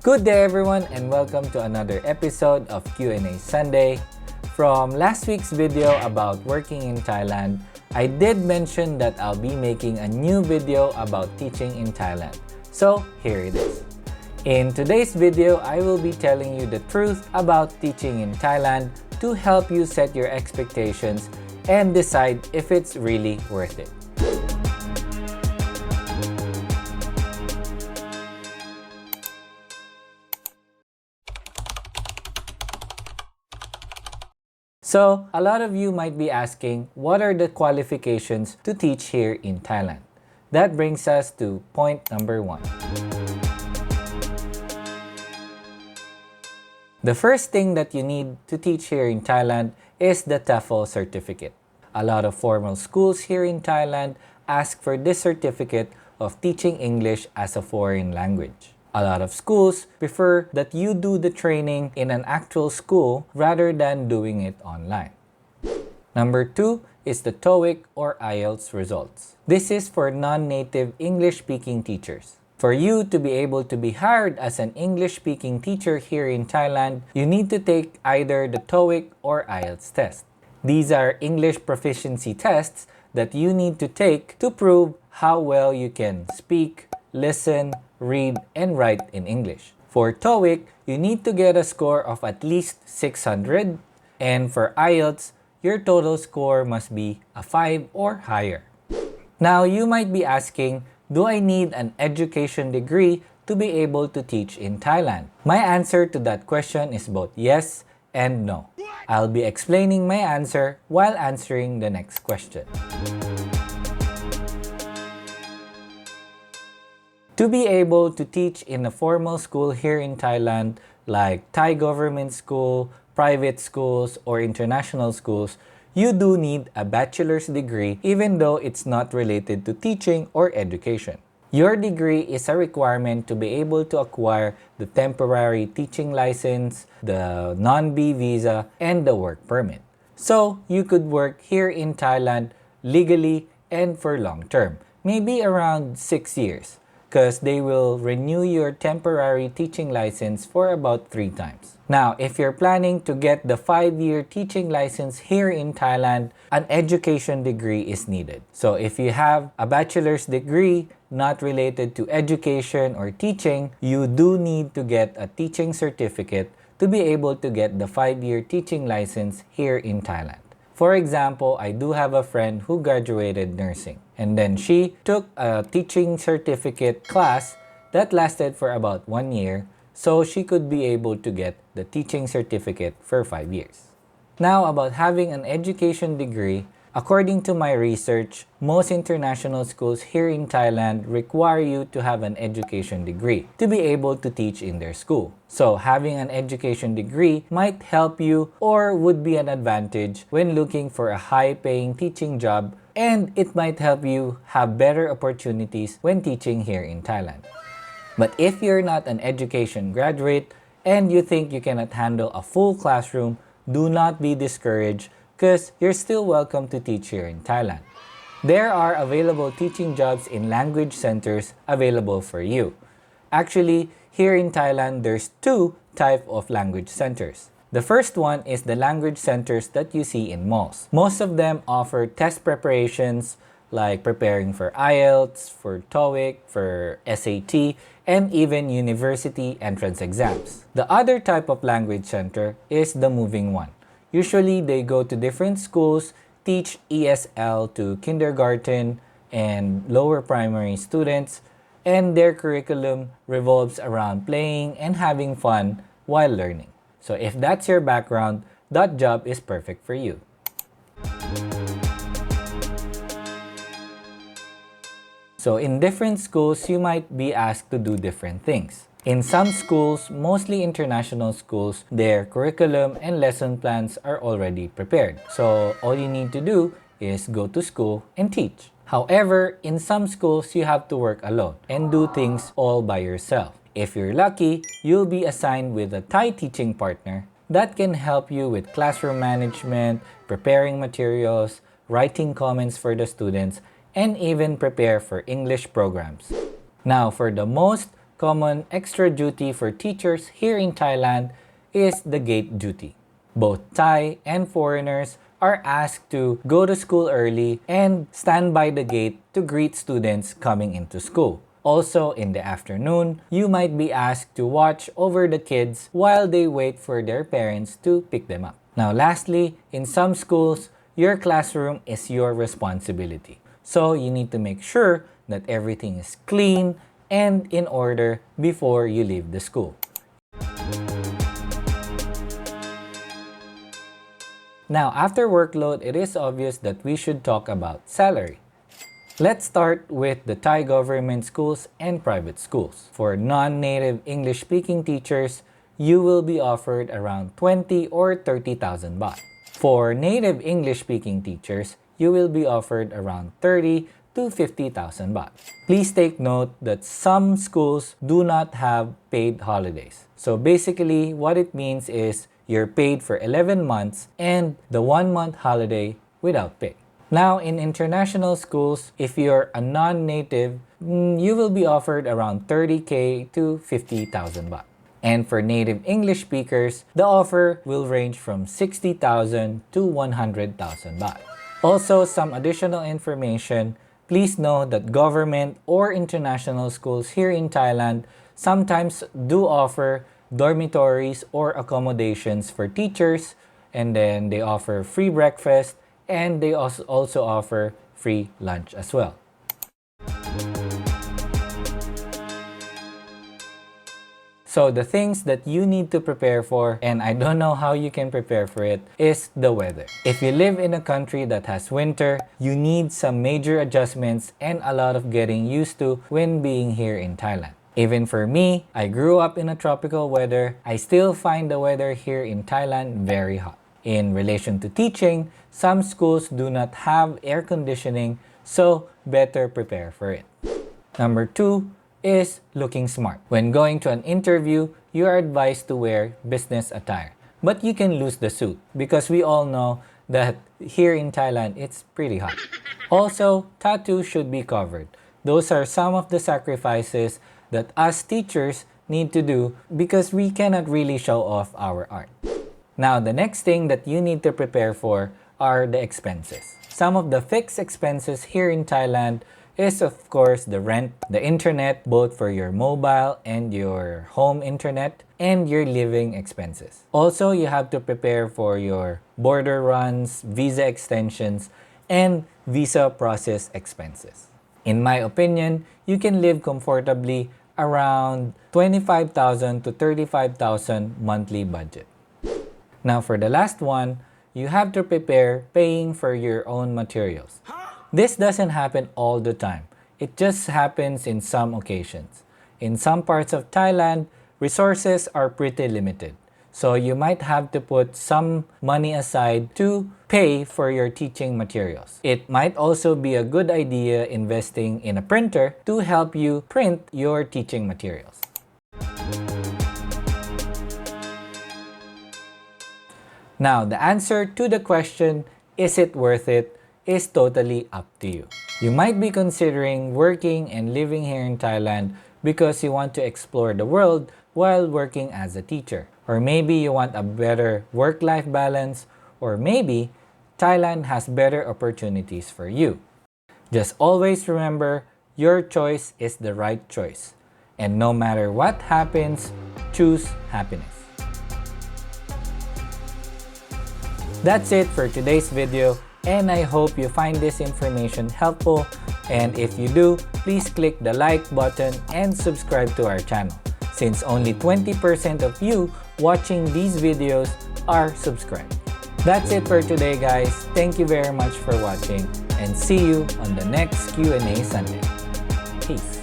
Good day everyone and welcome to another episode of Q&A Sunday. From last week's video about working in Thailand, I did mention that I'll be making a new video about teaching in Thailand. So here it is. In today's video, I will be telling you the truth about teaching in Thailand to help you set your expectations and decide if it's really worth it. So, a lot of you might be asking, what are the qualifications to teach here in Thailand? That brings us to point number 1. The first thing that you need to teach here in Thailand is the TOEFL certificate. A lot of formal schools here in Thailand ask for this certificate of teaching English as a foreign language. A lot of schools prefer that you do the training in an actual school rather than doing it online. Number 2 is the TOEIC or IELTS results. This is for non-native English-speaking teachers. For you to be able to be hired as an English-speaking teacher here in Thailand, you need to take either the TOEIC or IELTS test. These are English proficiency tests that you need to take to prove how well you can speak, listen, read, and write in English. For TOEIC, you need to get a score of at least 600, and for IELTS, your total score must be a 5 or higher. Now, you might be asking, do I need an education degree to be able to teach in Thailand? My answer to that question is both yes and no. I'll be explaining my answer while answering the next question. To be able to teach in a formal school here in Thailand, like Thai government school, private schools, or international schools, you do need a bachelor's degree even though it's not related to teaching or education. Your degree is a requirement to be able to acquire the temporary teaching license, the non-B visa, and the work permit. So, you could work here in Thailand legally and for long term, maybe around 6 years. Because they will renew your temporary teaching license for about 3 times. Now, if you're planning to get the 5-year teaching license here in Thailand, an education degree is needed. So if you have a bachelor's degree not related to education or teaching, you do need to get a teaching certificate to be able to get the 5-year teaching license here in Thailand. For example, I do have a friend who graduated nursing, and then she took a teaching certificate class that lasted for about 1 year, so she could be able to get the teaching certificate for 5 years. Now, about having an education degree, according to my research, most international schools here in Thailand require you to have an education degree to be able to teach in their school. So having an education degree might help you or would be an advantage when looking for a high-paying teaching job, and it might help you have better opportunities when teaching here in Thailand. But if you're not an education graduate and you think you cannot handle a full classroom, do not be discouraged because you're still welcome to teach here in Thailand. There are available teaching jobs in language centers available for you. Actually, here in Thailand, there's 2 types of language centers. The first one is the language centers that you see in malls. Most of them offer test preparations like preparing for IELTS, for TOEIC, for SAT, and even university entrance exams. The other type of language center is the moving one. Usually, they go to different schools, teach ESL to kindergarten and lower primary students, and their curriculum revolves around playing and having fun while learning. So if that's your background, that job is perfect for you. So in different schools, you might be asked to do different things. In some schools, mostly international schools, their curriculum and lesson plans are already prepared. So all you need to do is go to school and teach. However, in some schools, you have to work alone and do things all by yourself. If you're lucky, you'll be assigned with a Thai teaching partner that can help you with classroom management, preparing materials, writing comments for the students, and even prepare for English programs. Now, for the most common extra duty for teachers here in Thailand is the gate duty. Both Thai and foreigners are asked to go to school early and stand by the gate to greet students coming into school. Also, in the afternoon, you might be asked to watch over the kids while they wait for their parents to pick them up. Now, lastly, in some schools, your classroom is your responsibility. So, you need to make sure that everything is clean and in order before you leave the school. Now, after workload, it is obvious that we should talk about salary. Let's start with the Thai government schools and private schools. For non-native English-speaking teachers, you will be offered around 20 or 30,000 baht. For native English-speaking teachers, you will be offered around 30 to 50,000 baht. Please take note that some schools do not have paid holidays. So basically, what it means is you're paid for 11 months and the 1-month holiday without pay. Now, in international schools, if you're a non-native, you will be offered around 30k to 50,000 baht. And for native English speakers, the offer will range from 60,000 to 100,000 baht. Also, some additional information, please know that government or international schools here in Thailand sometimes do offer dormitories or accommodations for teachers, and then they offer free breakfast and they also offer free lunch as well. So the things that you need to prepare for, and I don't know how you can prepare for it, is the weather. If you live in a country that has winter, you need some major adjustments and a lot of getting used to when being here in Thailand. Even for me, I grew up in a tropical weather. I still find the weather here in Thailand very hot. In relation to teaching, some schools do not have air conditioning, so better prepare for it. Number 2 is looking smart. When going to an interview, you are advised to wear business attire. But you can lose the suit because we all know that here in Thailand, it's pretty hot. Also, tattoos should be covered. Those are some of the sacrifices that us teachers need to do because we cannot really show off our art. Now, the next thing that you need to prepare for are the expenses. Some of the fixed expenses here in Thailand is of course the rent, the internet, both for your mobile and your home internet, and your living expenses. Also, you have to prepare for your border runs, visa extensions, and visa process expenses. In my opinion, you can live comfortably around 25,000 to 35,000 monthly budget. Now for the last one, you have to prepare paying for your own materials. This doesn't happen all the time. It just happens in some occasions. In some parts of Thailand, resources are pretty limited. So you might have to put some money aside to pay for your teaching materials. It might also be a good idea investing in a printer to help you print your teaching materials. Now, the answer to the question, is it worth it, is totally up to you. You might be considering working and living here in Thailand because you want to explore the world while working as a teacher. Or maybe you want a better work-life balance, or maybe Thailand has better opportunities for you. Just always remember, your choice is the right choice. And no matter what happens, choose happiness. That's it for today's video, and I hope you find this information helpful. And if you do, please click the like button and subscribe to our channel, since only 20% of you watching these videos are subscribed. That's it for today, guys. Thank you very much for watching, and see you on the next Q&A Sunday. Peace.